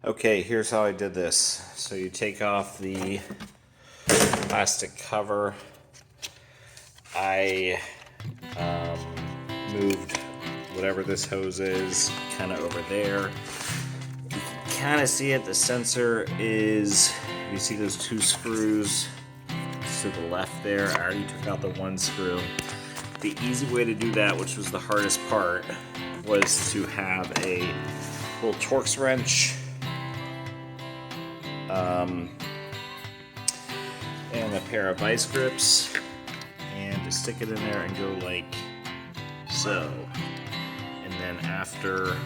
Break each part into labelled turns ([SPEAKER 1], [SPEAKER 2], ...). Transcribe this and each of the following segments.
[SPEAKER 1] Okay, here's how I did this. So you take off the plastic cover. I moved whatever this hose is kind of over there. You can kind of see it. The sensor is, you see those two screws to the left there. I already took out the one screw. The easy way to do that, which was the hardest part, was to have a little Torx wrench and a pair of vice grips, and to stick it in there and go like so. And then after a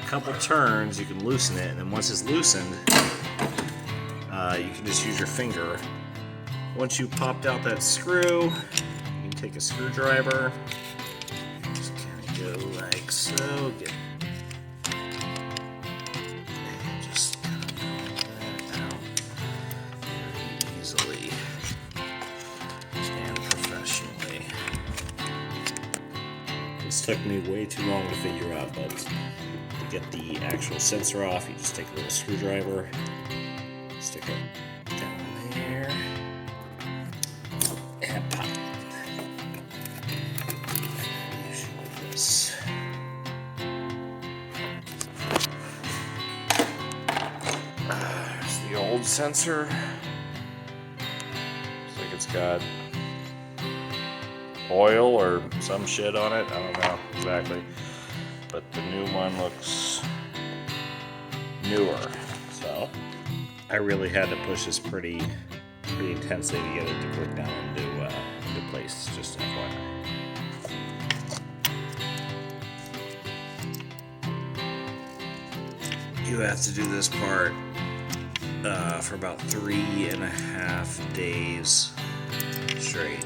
[SPEAKER 1] couple turns, you can loosen it, and then once it's loosened, you can just use your finger. Once you popped out that screw, you can take a screwdriver, just kind of go like so, get This took me way too long to figure out, but to get the actual sensor off, you just take a little screwdriver, stick it down there, and pop. Usually like this. There's the old sensor. Looks like it's got oil or some shit on it. I don't know exactly, but the new one looks newer. So I really had to push this pretty intensely to get it to click down into place. Just FYI. You have to do this part for about 3.5 days straight.